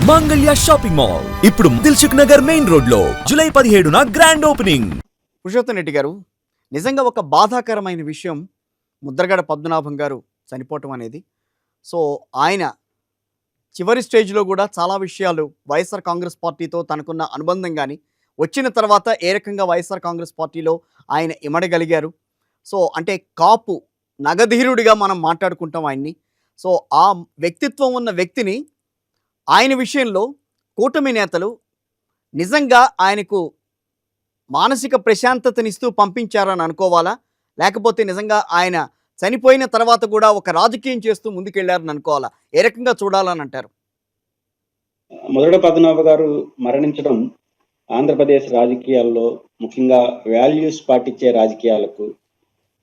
Mangalya shopping mall ఇప్పుడు Dilsukhnagar main road లో July 17న గ్రాండ్ ఓపెనింగ్. పురుషోత్తం రెడ్డి గారు, నిజంగా ఒక బాధాకరమైన విషయం ముద్రగడ పద్మనాభం గారు చనిపోవటం అనేది. సో ఆయన చివరి స్టేజ్లో కూడా చాలా విషయాలు వైఎస్ఆర్ కాంగ్రెస్ పార్టీతో తనకున్న అనుబంధం కానీ వచ్చిన తర్వాత ఏ రకంగా వైఎస్ఆర్ కాంగ్రెస్ పార్టీలో ఆయన ఇమడగలిగారు. సో అంటే కాపు నగధీరుడిగా మనం మాట్లాడుకుంటాం ఆయన్ని. సో ఆ వ్యక్తిత్వం ఉన్న వ్యక్తిని ఆయన విషయంలో కూటమి నేతలు నిజంగా ఆయనకు మానసిక ప్రశాంతతనిస్తూ పంపించారని అనుకోవాలా, లేకపోతే నిజంగా ఆయన చనిపోయిన తర్వాత కూడా ఒక రాజకీయం చేస్తూ ముందుకెళ్లారని అనుకోవాలా? ఏ రకంగా చూడాలని అంటారు? ముద్రగడ పద్మనాభ గారు మరణించడం ఆంధ్రప్రదేశ్ రాజకీయాల్లో, ముఖ్యంగా వాల్యూస్ పాటించే రాజకీయాలకు,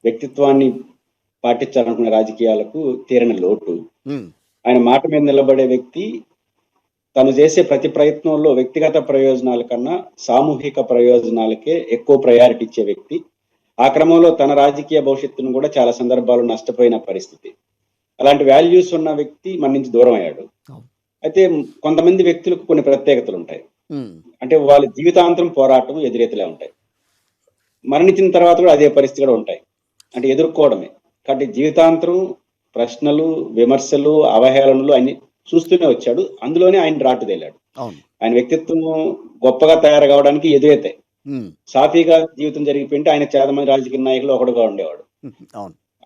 వ్యక్తిత్వాన్ని పాటించాలనుకునే రాజకీయాలకు తీరని లోటు. ఆయన మాట మీద నిలబడే వ్యక్తి తను చేసే ప్రతి ప్రయత్నంలో వ్యక్తిగత ప్రయోజనాల కన్నా సామూహిక ప్రయోజనాలకే ఎక్కువ ప్రయారిటీ ఇచ్చే వ్యక్తి. ఆ క్రమంలో తన రాజకీయ భవిష్యత్తును కూడా చాలా సందర్భాలు నష్టపోయిన పరిస్థితి. అలాంటి వాల్యూస్ ఉన్న వ్యక్తి మన నుంచి దూరం అయ్యాడు. అయితే కొంతమంది వ్యక్తులకు కొన్ని ప్రత్యేకతలు ఉంటాయి. అంటే వాళ్ళ జీవితాంతరం పోరాటం ఎదురెతులే ఉంటాయి. మరణించిన తర్వాత కూడా అదే పరిస్థితి కూడా ఉంటాయి. అంటే ఎదుర్కోవడమే. కాబట్టి జీవితాంతరం ప్రశ్నలు, విమర్శలు, అవహేళనలు అన్ని చూస్తూనే వచ్చాడు. అందులోనే ఆయన రాటుదేలాడు. ఆయన వ్యక్తిత్వం గొప్పగా తయారు కావడానికి ఎదురైతే సాఫీగా జీవితం జరిగిపోయింటే ఆయన చాలా మంది రాజకీయ నాయకులు ఒకడుగా ఉండేవాడు.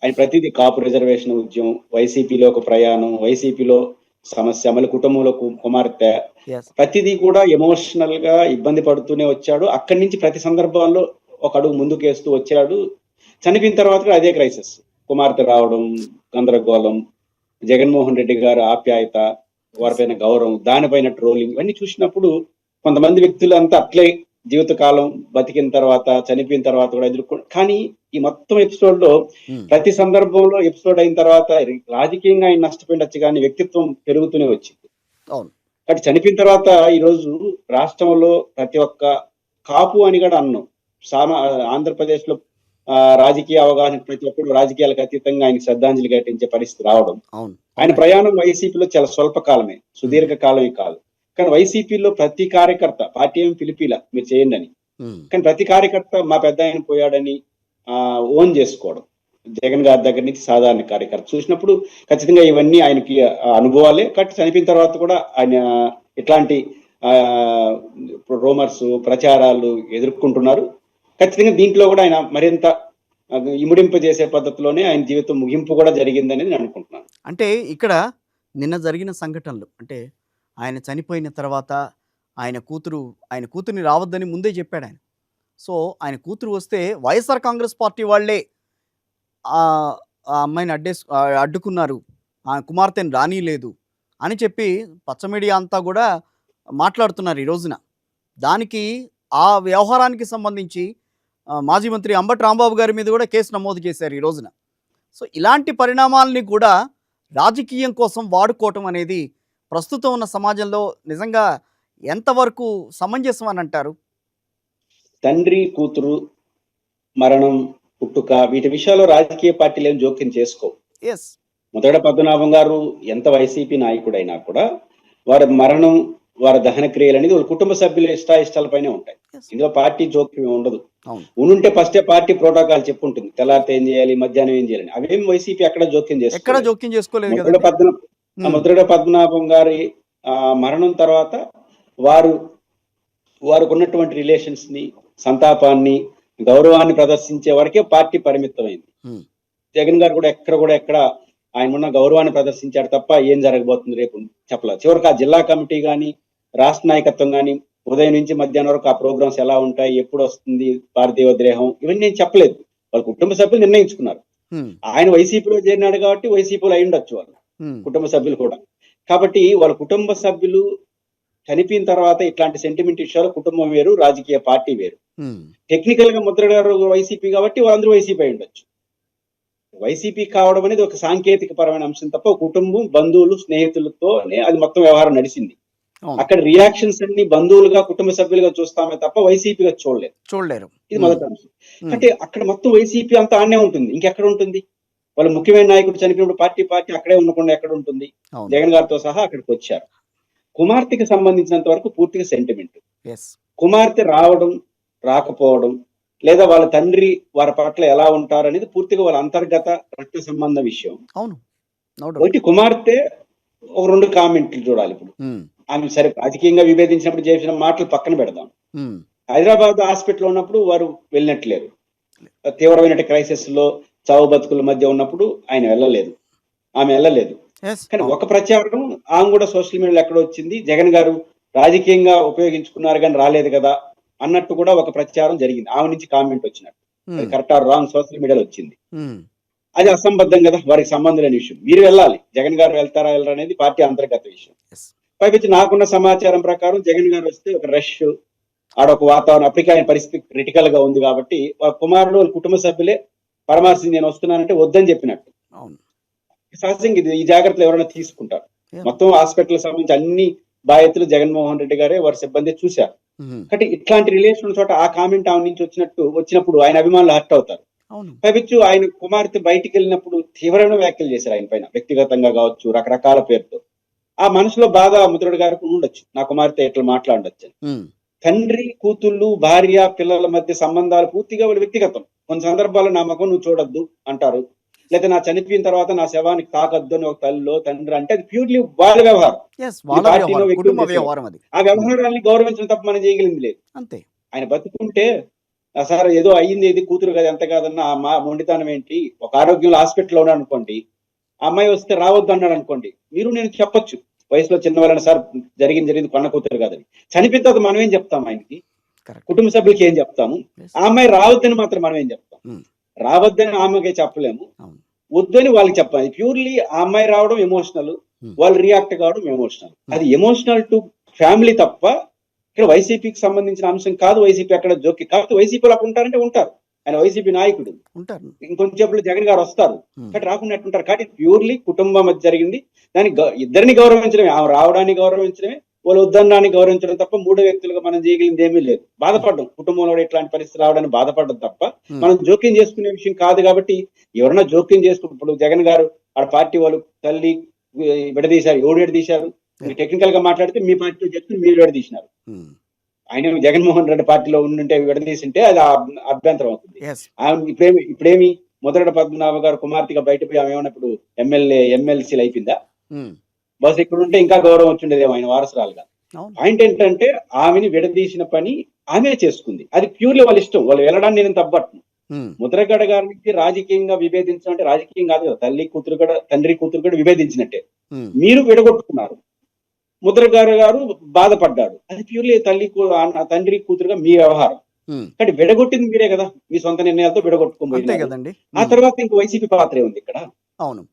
ఆయన ప్రతిదీ కాపు రిజర్వేషన్ ఉద్యమం, వైసీపీలో ఒక ప్రయాణం, వైసీపీలో సమస్య, మళ్ళీ కుటుంబంలో కుమార్తె, ప్రతిదీ కూడా ఎమోషనల్ గా ఇబ్బంది పడుతూనే వచ్చాడు. అక్కడి నుంచి ప్రతి సందర్భాల్లో ఒక అడుగు ముందుకేస్తూ వచ్చాడు. చనిపోయిన తర్వాత కూడా అదే క్రైసిస్. కుమార్తె రావడం, గందరగోళం, జగన్మోహన్ రెడ్డి గారు ఆప్యాయత, వారిపైన గౌరవం, దానిపైన ట్రోలింగ్, ఇవన్నీ చూసినప్పుడు కొంతమంది వ్యక్తులు అంతా అట్లే జీవితకాలం బతికిన తర్వాత, చనిపోయిన తర్వాత కూడా కానీ ఈ మొత్తం ఎపిసోడ్ లో ప్రతి సందర్భంలో ఎపిసోడ్ అయిన తర్వాత రాజకీయంగా ఆయన నష్టపోయినచ్చు, కానీ వ్యక్తిత్వం పెరుగుతూనే వచ్చింది. కాబట్టి చనిపోయిన తర్వాత ఈరోజు రాష్ట్రంలో ప్రతి ఒక్క కాపు అని కూడా అన్నాం. ఆంధ్రప్రదేశ్ లో రాజకీయ అవగాహన ప్రతి ఒక్కరు రాజకీయాలకు అతీతంగా ఆయన శ్రద్ధాంజలి ఘటించే పరిస్థితి రావడం. ఆయన ప్రయాణం వైసీపీలో చాలా స్వల్ప కాలమే, సుదీర్ఘ కాలమే కాదు. కానీ వైసీపీలో ప్రతి కార్యకర్త, పార్టీ ఏమి పిలిపిలా మీరు చేయండి అని, కానీ ప్రతి కార్యకర్త మా పెద్ద ఆయన పోయాడని ఓన్ చేసుకోవడం. జగన్ గారి దగ్గర నుంచి సాధారణ కార్యకర్త చూసినప్పుడు ఖచ్చితంగా ఇవన్నీ ఆయనకి అనుభవాలే. కాబట్టి చనిపోయిన తర్వాత కూడా ఆయన ఇట్లాంటి రూమర్స్, ప్రచారాలు ఎదుర్కొంటున్నారు. ఖచ్చితంగా దీంట్లో కూడా ఆయన మరింత ఇముడింపజేసే పద్ధతిలోనే ఆయన జీవితం ముగింపు కూడా జరిగిందని నేను అనుకుంటున్నాను. అంటే ఇక్కడ నిన్న జరిగిన సంఘటనలు, అంటే ఆయన చనిపోయిన తర్వాత ఆయన కూతురిని రావద్దని ముందే చెప్పాడు ఆయన. సో ఆయన కూతురు వస్తే వైఎస్ఆర్ కాంగ్రెస్ పార్టీ వాళ్ళే ఆ అమ్మాయిని అడ్డుకున్నారు, ఆ కుమార్తెను రానీలేదు అని చెప్పి పచ్చ మీడియా అంతా కూడా మాట్లాడుతున్నారు ఈ రోజున. దానికి ఆ వ్యవహారానికి సంబంధించి మాజీ మంత్రి అంబటి రాంబాబు గారి మీద కూడా కేసు నమోదు చేశారు ఈ రోజున. సో ఇలాంటి పరిణామాలని కూడా రాజకీయం కోసం వాడుకోవటం అనేది ప్రస్తుతం ఉన్న సమాజంలో నిజంగా ఎంతవరకు సమంజసం అని అంటారు? తండ్రి కూతురు మరణం, పుట్టుక, వీటి విషయాల్లో రాజకీయ పార్టీలు ఏం జోక్యం చేసుకోవు. ముద్రగడ పద్మనాభం గారు ఎంత వైసీపీ నాయకుడైనా కూడా వారి మరణం, వారి దహన క్రియలు అనేది వాళ్ళ కుటుంబ సభ్యుల ఇష్టాలపైనే ఉంటాయి. ఇందులో పార్టీ జోక్యం ఉండదు. ఉంటే ఫస్టే పార్టీ ప్రోటోకాల్ చెప్పుంటుంది, తెల్లారితే ఏం చేయాలి, మధ్యాహ్నం ఏం చేయాలి. అవేం వైసీపీ ఎక్కడ జోక్యం చేసుకోలేదు. ముద్రగడ పద్మనాభం గారి మరణం తర్వాత వారికి ఉన్నటువంటి రిలేషన్స్ ని, సంతాపాన్ని, గౌరవాన్ని ప్రదర్శించే వరకే పార్టీ పరిమితమైంది. జగన్ గారు కూడా ఎక్కడ ఆయన ఉన్న గౌరవాన్ని ప్రదర్శించాడు తప్ప ఏం జరగబోతుంది రేపు చెప్పలేదు. చివరికి ఆ జిల్లా కమిటీ కానీ, రాష్ట్ర నాయకత్వం కానీ ఉదయం నుంచి మధ్యాహ్నం వరకు ఆ ప్రోగ్రామ్స్ ఎలా ఉంటాయి, ఎప్పుడు వస్తుంది పార్థివ దేహం, ఇవన్నీ నేను చెప్పలేదు. వాళ్ళ కుటుంబ సభ్యులు నిర్ణయించుకున్నారు. ఆయన వైసీపీలో చేరినాడు కాబట్టి వైసీపీలో అయి ఉండొచ్చు వాళ్ళ కుటుంబ సభ్యులు కూడా. కాబట్టి వాళ్ళ కుటుంబ సభ్యులు చనిపోయిన తర్వాత ఇట్లాంటి సెంటిమెంట్ విషయాలు కుటుంబం వేరు, రాజకీయ పార్టీ వేరు. టెక్నికల్ గా ముద్రగడ గారు వైసీపీ కాబట్టి వాళ్ళందరూ వైసీపీ అయి ఉండొచ్చు. వైసీపీ కావడం అనేది ఒక సాంకేతిక పరమైన అంశం తప్ప కుటుంబం, బంధువులు, స్నేహితులతోనే అది మొత్తం వ్యవహారం నడిచింది. అక్కడ రియాక్షన్స్ అన్ని బంధువులుగా, కుటుంబ సభ్యులుగా చూస్తామే తప్ప వైసీపీగా చూడలేరు. ఇది మొదటి అంశం. అంటే అక్కడ మొత్తం వైసీపీ అంతా ఆడనే ఉంటుంది, ఇంకెక్కడ ఉంటుంది? వాళ్ళ ముఖ్యమైన నాయకుడు చనిపోయినప్పుడు పార్టీ అక్కడే ఉండకుండా ఎక్కడ ఉంటుంది? జగన్ గారితో సహా అక్కడికి వచ్చారు. కుమార్తెకి సంబంధించినంత వరకు పూర్తిగా సెంటిమెంట్. ఎస్. కుమార్తె రావడం, రాకపోవడం, లేదా వాళ్ళ తండ్రి వారి పట్ల ఎలా ఉంటారు అనేది పూర్తిగా వాళ్ళ అంతర్గత రక్త సంబంధ విషయం. అవును. No doubt. ఒకటి కుమార్తె ఒక 2 కామెంట్లు చూడాలి ఇప్పుడు. ఆమె సరే రాజకీయంగా విభేదించినప్పుడు చేసిన మాటలు పక్కన పెడదాం. హైదరాబాద్ హాస్పిటల్ ఉన్నప్పుడు వారు వెళ్ళినట్లేరు. తీవ్రమైన క్రైసిస్ లో చావు బతుకుల మధ్య ఉన్నప్పుడు ఆయన వెళ్ళలేదు, ఆమె వెళ్ళలేదు. కానీ ఒక ప్రచారం ఆమె కూడా సోషల్ మీడియాలో ఎక్కడ వచ్చింది, జగన్ గారు రాజకీయంగా ఉపయోగించుకున్నారు కానీ రాలేదు కదా అన్నట్టు కూడా ఒక ప్రచారం జరిగింది. ఆమె నుంచి కామెంట్ వచ్చినట్టు. అది కరెక్ట్ ఆర్ రాంగ్ సోషల్ మీడియాలో వచ్చింది. అది అసంబద్ధం కదా, వారికి సంబంధం లేని విషయం. మీరు వెళ్ళాలి, జగన్ గారు వెళ్తారా వెళ్ళరా అనేది పార్టీ అంతర్గత విషయం. పైపించి నాకున్న సమాచారం ప్రకారం జగన్ గారు వస్తే ఒక రష్, ఆడొక వాతావరణం, అప్పటికే ఆయన పరిస్థితి క్రిటికల్ గా ఉంది కాబట్టి వాళ్ళ కుమారుడు వాళ్ళ కుటుంబ సభ్యులే పరామర్శించి నేను వస్తున్నానంటే వద్దని చెప్పినట్టు. సహజంగా ఇది ఈ జాగ్రత్తలు ఎవరైనా తీసుకుంటారు. మొత్తం హాస్పిటల్ సంబంధించి అన్ని బాధ్యతలు జగన్మోహన్ రెడ్డి గారే వారి సిబ్బంది చూశారు. కాబట్టి ఇట్లాంటి రిలేషన్ చోట ఆ కామెంట్ ఆమె నుంచి వచ్చినప్పుడు ఆయన అభిమానులు హర్ట్ అవుతారు. పైపించు ఆయన కుమార్తె బయటికి వెళ్ళినప్పుడు తీవ్రమైన వ్యాఖ్యలు చేశారు ఆయన పైన, వ్యక్తిగతంగా కావచ్చు, రకరకాల పేరుతో. ఆ మనసులో బాధ ముద్రగడ గారికి ఉండొచ్చు, నా కుమార్తె ఎట్లా మాట్లాడొచ్చు. తండ్రి కూతుళ్ళు, భార్య, పిల్లల మధ్య సంబంధాలు పూర్తిగా వాళ్ళ వ్యక్తిగతం. కొన్ని సందర్భాల్లో నా మగం నువ్వు చూడొద్దు అంటారు, లేదా నా చనిపోయిన తర్వాత నా శవానికి తాకద్దు అని ఒక తల్లిలో తండ్రి అంటే అది ప్యూర్లీ వాళ్ళ వ్యవహారం. ఆ వ్యవహారాన్ని గౌరవించడం తప్ప మనం చేయగలిగింది లేదు. అంతే. ఆయన బతుకుంటే సార్ ఏదో అయ్యింది, ఇది కూతురు కదా ఎంత కాదన్నా మా మొండితనం ఏంటి, ఒక ఆరోగ్యంలో హాస్పిటల్లో ఉన్నాడు అనుకోండి, ఆ అమ్మాయి వస్తే రావద్దు అన్నాడు అనుకోండి, మీరు నేను చెప్పొచ్చు వయసులో చిన్నవాళ్ళని, సార్ జరిగింది కొన్న కూతురు కాదని. చనిపోయిన తర్వాత మనం ఏం చెప్తాం ఆయనకి, కుటుంబ సభ్యులకి ఏం చెప్తాము? ఆ అమ్మాయి రావద్దని మాత్రం మనం ఏం చెప్తాం? రావద్దని ఆమెకే చెప్పలేము, వద్దని వాళ్ళకి చెప్పాలి. ప్యూర్లీ ఆ అమ్మాయి రావడం ఎమోషనల్, వాళ్ళు రియాక్ట్ కావడం ఎమోషనల్. అది ఎమోషనల్ టు ఫ్యామిలీ తప్ప ఇక్కడ వైసీపీకి సంబంధించిన అంశం కాదు. వైసీపీ అక్కడ జోకి కాకపోతే వైసీపీలో ఉంటారంటే ఉంటారు, ఆయన వైసీపీ నాయకుడు. ఇంకొంచెంసేపులో జగన్ గారు వస్తారు, కాబట్టి రాకుండా ఉంటారు. కాబట్టి ప్యూర్లీ కుటుంబం మధ్య జరిగింది. దాన్ని ఇద్దరిని గౌరవించడమే, ఆమె రావడాన్ని గౌరవించడమే, వాళ్ళు వద్దన్నాన్ని గౌరవించడం తప్ప మూడో వ్యక్తులుగా మనం చేయగలిగింది ఏమీ లేదు. బాధపడడం, కుటుంబంలో ఇట్లాంటి పరిస్థితి రావడానికి బాధపడడం తప్ప మనం జోక్యం చేసుకునే విషయం కాదు. కాబట్టి ఎవరైనా జోక్యం చేసుకుంటే, ఇప్పుడు జగన్ గారు ఆడ పార్టీ వాళ్ళు తల్లి విడదీశారు, ఎవరు విడదీశారు? టెక్నికల్ గా మాట్లాడితే మీ పార్టీలో చెప్తే మీరు విడదీసినారు. ఆయన జగన్మోహన్ రెడ్డి పార్టీలో ఉండుంటే విడదీసింటే అది అభ్యంతరం అవుతుంది. ఇప్పుడేమి ముద్రగడ పద్మనాభ గారు కుమార్తెగా బయటపోయి ఆమె ఏమన్నా ఇప్పుడు ఎమ్మెల్సీలు అయిపోయిందా? బస్ ఇక్కడ ఉంటే ఇంకా గౌరవం వచ్చిండేదేమో ఆయన వారసురాలుగా. పాయింట్ ఏంటంటే ఆమెని విడదీసిన పని ఆమె చేసుకుంది. అది ప్యూర్లీ వాళ్ళ ఇష్టం, వాళ్ళు వెళ్ళడాన్ని నేను తప్పట్ను. ముద్రగడ గారికి రాజకీయంగా విభేదించడం అంటే రాజకీయం కాదు కదా, తండ్రి కూతురు కూడా విభేదించినట్టే. మీరు విడగొట్టుకున్నారు, ముద్రగడ గారు బాధపడ్డాడు, అది ప్యూర్లీ తండ్రి కూతురుగా మీ వ్యవహారం. కానీ విడగొట్టింది మీరే కదా, మీ సొంత నిర్ణయాలతో విడగొట్టుకోబోయింది కదండి. ఆ తర్వాత ఇంక వైసీపీ పాత్రే ఉంది ఇక్కడ. అవును,